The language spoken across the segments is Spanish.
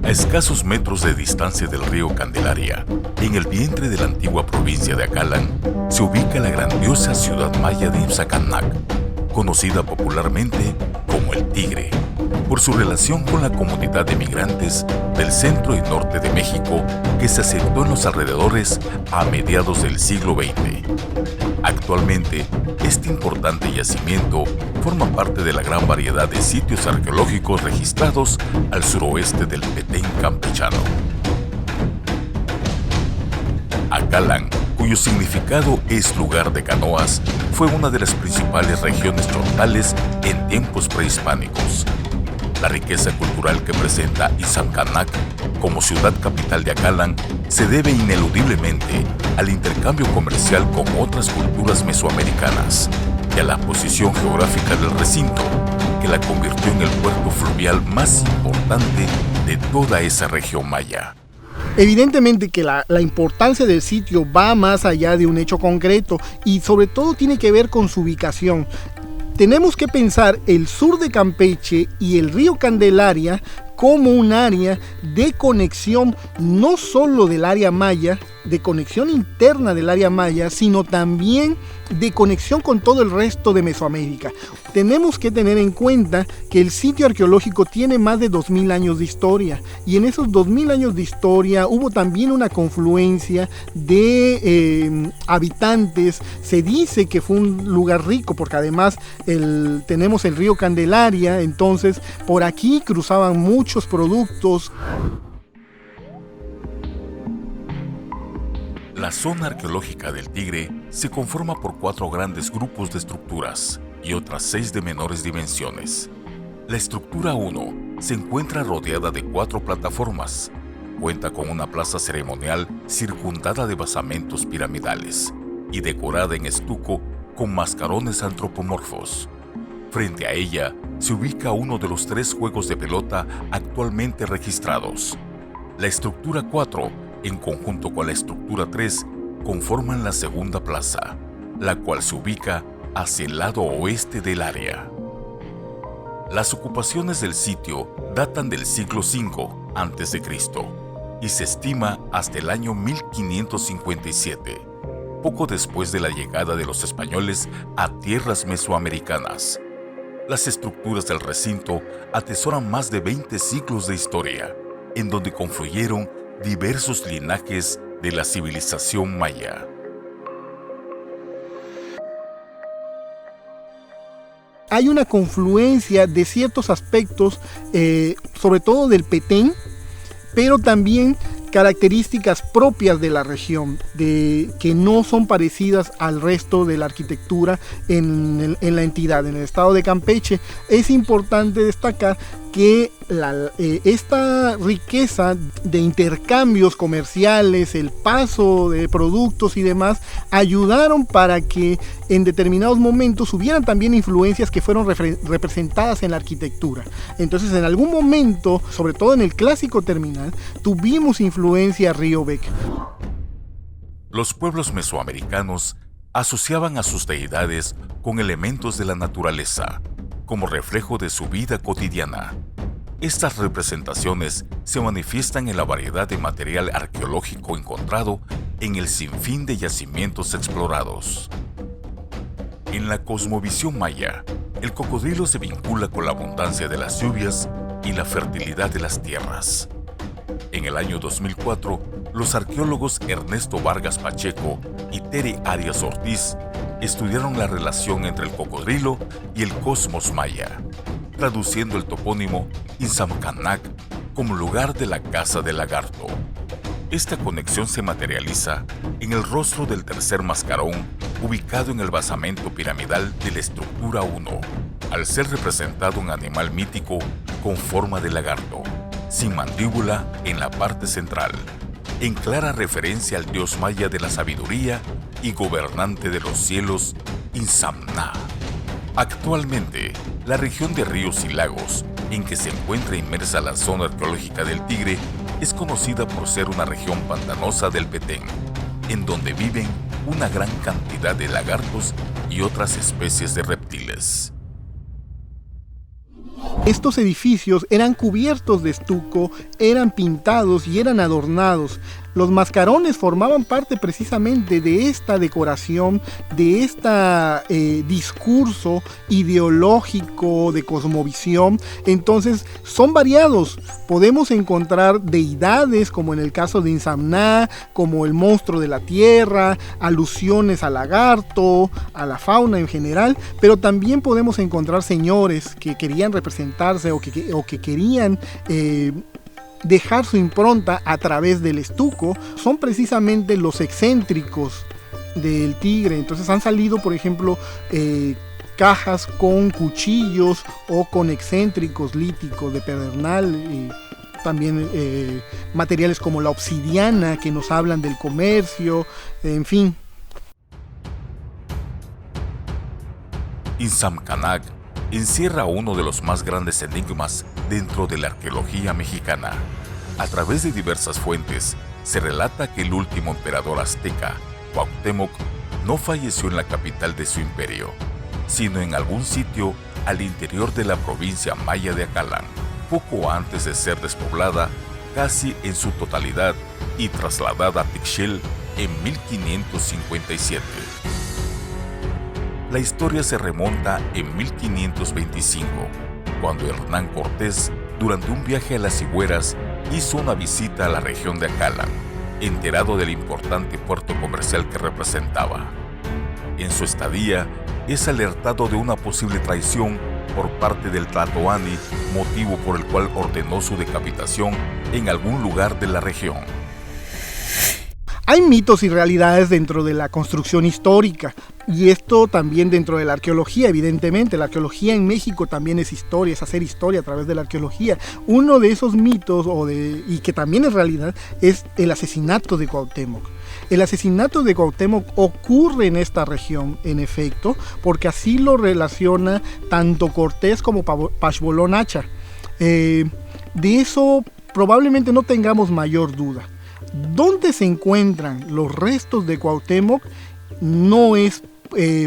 A escasos metros de distancia del río Candelaria, en el vientre de la antigua provincia de Acalán, se ubica la grandiosa ciudad maya de Imzacanac, conocida popularmente como El Tigre, por su relación con la comunidad de migrantes del centro y norte de México que se asentó en los alrededores a mediados del siglo XX. Actualmente, este importante yacimiento forma parte de la gran variedad de sitios arqueológicos registrados al suroeste del Petén campechano. Acalán, cuyo significado es lugar de canoas, fue una de las principales regiones chontales en tiempos prehispánicos. La riqueza cultural que presenta Imzacanac como ciudad capital de Acalán se debe ineludiblemente al intercambio comercial con otras culturas mesoamericanas y a la posición geográfica del recinto, que la convirtió en el puerto fluvial más importante de toda esa región maya. Evidentemente que la importancia del sitio va más allá de un hecho concreto y sobre todo tiene que ver con su ubicación. Tenemos que pensar el sur de Campeche y el río Candelaria como un área de conexión no solo del área maya, de conexión interna del área maya, sino también de conexión con todo el resto de Mesoamérica. Tenemos que tener en cuenta que el sitio arqueológico tiene más de 2000 años de historia y en esos 2000 años de historia hubo también una confluencia de habitantes. Se dice que fue un lugar rico porque además tenemos el río Candelaria, entonces por aquí cruzaban muchos productos. La zona arqueológica del Tigre se conforma por 4 grandes grupos de estructuras y otras 6 de menores dimensiones. La estructura 1 se encuentra rodeada de 4 plataformas. Cuenta con una plaza ceremonial circundada de basamentos piramidales y decorada en estuco con mascarones antropomorfos. Frente a ella se ubica uno de los 3 juegos de pelota actualmente registrados. La estructura 4, en conjunto con la estructura 3, conforman la segunda plaza, la cual se ubica hacia el lado oeste del área. Las ocupaciones del sitio datan del siglo V a.C. y se estima hasta el año 1557, poco después de la llegada de los españoles a tierras mesoamericanas. Las estructuras del recinto atesoran más de 20 siglos de historia, en donde confluyeron diversos linajes de la civilización maya. Hay una confluencia de ciertos aspectos, sobre todo del Petén, pero también características propias de la región, que no son parecidas al resto de la arquitectura en la entidad, en el estado de Campeche. Es importante destacar que esta riqueza de intercambios comerciales, el paso de productos y demás, ayudaron para que en determinados momentos hubieran también influencias que fueron representadas en la arquitectura. Entonces, en algún momento, sobre todo en el clásico terminal, tuvimos influencia Río-Bec. Los pueblos mesoamericanos asociaban a sus deidades con elementos de la naturaleza, como reflejo de su vida cotidiana. Estas representaciones se manifiestan en la variedad de material arqueológico encontrado en el sinfín de yacimientos explorados. En la cosmovisión maya, el cocodrilo se vincula con la abundancia de las lluvias y la fertilidad de las tierras. En el año 2004, los arqueólogos Ernesto Vargas Pacheco y Tere Arias Ortiz estudiaron la relación entre el cocodrilo y el cosmos maya, traduciendo el topónimo Imzacanac como lugar de la casa del lagarto. Esta conexión se materializa en el rostro del tercer mascarón ubicado en el basamento piramidal de la estructura 1, al ser representado un animal mítico con forma de lagarto, sin mandíbula en la parte central, en clara referencia al dios maya de la sabiduría y gobernante de los cielos, Insamna. Actualmente, la región de ríos y lagos en que se encuentra inmersa la zona arqueológica del Tigre es conocida por ser una región pantanosa del Petén, en donde viven una gran cantidad de lagartos y otras especies de reptiles. Estos edificios eran cubiertos de estuco, eran pintados y eran adornados. Los mascarones formaban parte precisamente de esta decoración, de este discurso ideológico de cosmovisión. Entonces son variados. Podemos encontrar deidades, como en el caso de Insamná, como el monstruo de la tierra, alusiones al lagarto, a la fauna en general, pero también podemos encontrar señores que querían representarse o que querían dejar su impronta a través del estuco. Son precisamente los excéntricos del Tigre. Entonces han salido, por ejemplo, cajas con cuchillos o con excéntricos líticos de pedernal, también materiales como la obsidiana que nos hablan del comercio, en fin. Insamcaнаc encierra uno de los más grandes enigmas dentro de la arqueología mexicana. A través de diversas fuentes, se relata que el último emperador azteca, Cuauhtémoc, no falleció en la capital de su imperio, sino en algún sitio al interior de la provincia maya de Acalán, poco antes de ser despoblada casi en su totalidad y trasladada a Tixchel en 1557. La historia se remonta en 1525, cuando Hernán Cortés, durante un viaje a las Higueras, hizo una visita a la región de Acalán, enterado del importante puerto comercial que representaba. En su estadía, es alertado de una posible traición por parte del Tlatoani, motivo por el cual ordenó su decapitación en algún lugar de la región. Hay mitos y realidades dentro de la construcción histórica, y esto también dentro de la arqueología. Evidentemente, la arqueología en México también es historia, es hacer historia a través de la arqueología. Uno de esos mitos, y que también es realidad, es el asesinato de Cuauhtémoc. El asesinato de Cuauhtémoc ocurre en esta región, en efecto, porque así lo relaciona tanto Cortés como Pashbolón Acha. De eso probablemente no tengamos mayor duda. ¿Dónde se encuentran los restos de Cuauhtémoc? No es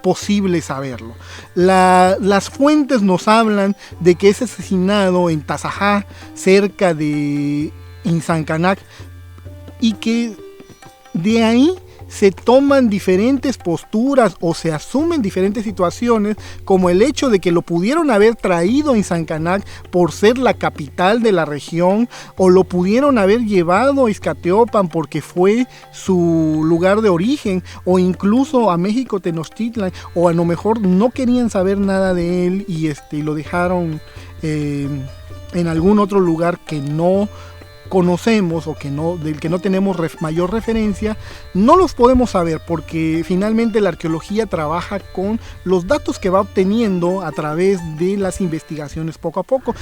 posible saberlo. Las fuentes nos hablan de que es asesinado en Tasajá, cerca de Insamcaнаc, y que de ahí se toman diferentes posturas o se asumen diferentes situaciones, como el hecho de que lo pudieron haber traído a Insamcaнаc por ser la capital de la región, o lo pudieron haber llevado a Izcateopan porque fue su lugar de origen, o incluso a México Tenochtitlan, o a lo mejor no querían saber nada de él y lo dejaron en algún otro lugar que no conocemos o del que no tenemos mayor referencia. No los podemos saber porque finalmente la arqueología trabaja con los datos que va obteniendo a través de las investigaciones poco a poco.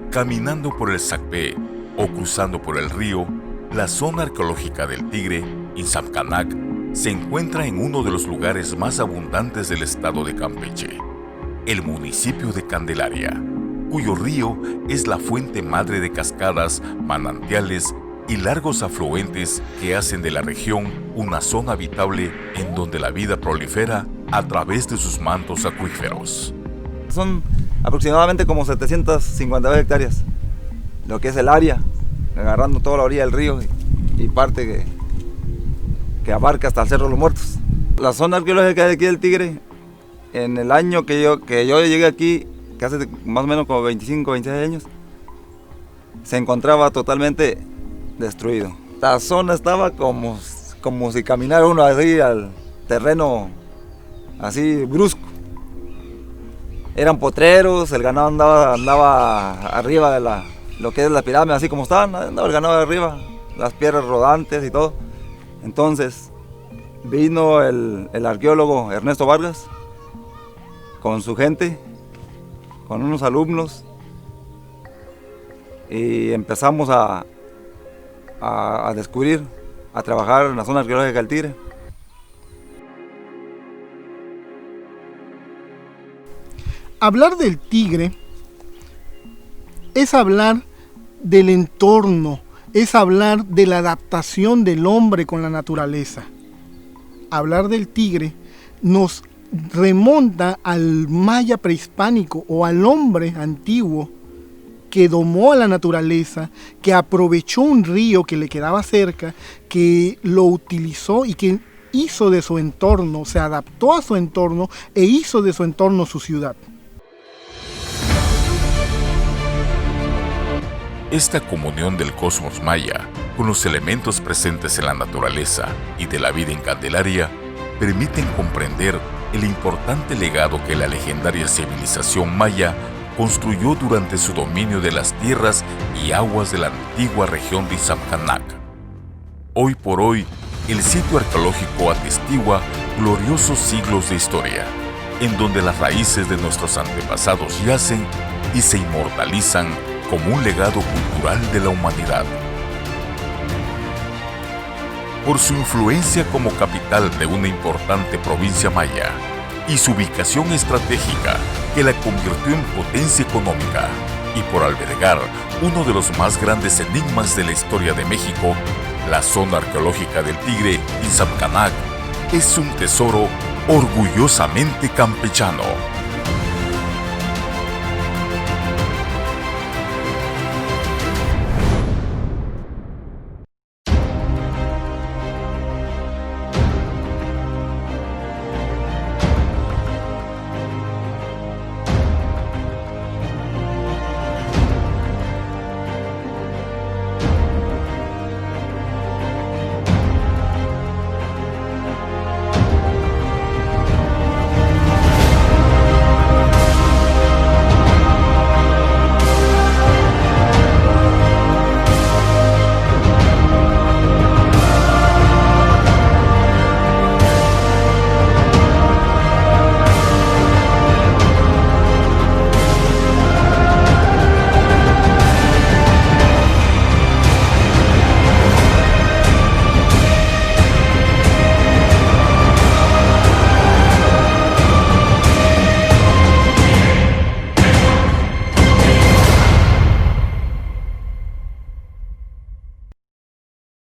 Caminando por el Sacpé o cruzando por el río, la zona arqueológica del Tigre, Insamcaнаc, se encuentra en uno de los lugares más abundantes del estado de Campeche, el municipio de Candelaria, cuyo río es la fuente madre de cascadas, manantiales y largos afluentes que hacen de la región una zona habitable en donde la vida prolifera a través de sus mantos acuíferos. Son aproximadamente como 750 hectáreas, lo que es el área, agarrando toda la orilla del río y parte que abarca hasta el Cerro de los Muertos. La zona arqueológica de aquí del Tigre, en el año que yo llegué aquí, que hace más o menos como 25, 26 años, se encontraba totalmente destruido. La zona estaba como si caminara uno así al terreno así brusco. Eran potreros, el ganado andaba arriba de lo que es la pirámide, así como estaban, andaba el ganado arriba, las piedras rodantes y todo. Entonces vino el arqueólogo Ernesto Vargas con su gente, con unos alumnos, y empezamos a descubrir, a trabajar en la zona arqueológica del Tigre. Hablar del Tigre es hablar del entorno, es hablar de la adaptación del hombre con la naturaleza. Hablar del Tigre nos remonta al maya prehispánico o al hombre antiguo que domó a la naturaleza, que aprovechó un río que le quedaba cerca, que lo utilizó y que hizo de su entorno, se adaptó a su entorno e hizo de su entorno su ciudad. Esta comunión del cosmos maya con los elementos presentes en la naturaleza y de la vida en Candelaria permiten comprender el importante legado que la legendaria civilización maya construyó durante su dominio de las tierras y aguas de la antigua región de Izapcanac. Hoy por hoy, el sitio arqueológico atestigua gloriosos siglos de historia, en donde las raíces de nuestros antepasados yacen y se inmortalizan como un legado cultural de la humanidad. Por su influencia como capital de una importante provincia maya y su ubicación estratégica que la convirtió en potencia económica, y por albergar uno de los más grandes enigmas de la historia de México, la zona arqueológica del Tigre, Izapcanac, es un tesoro orgullosamente campechano.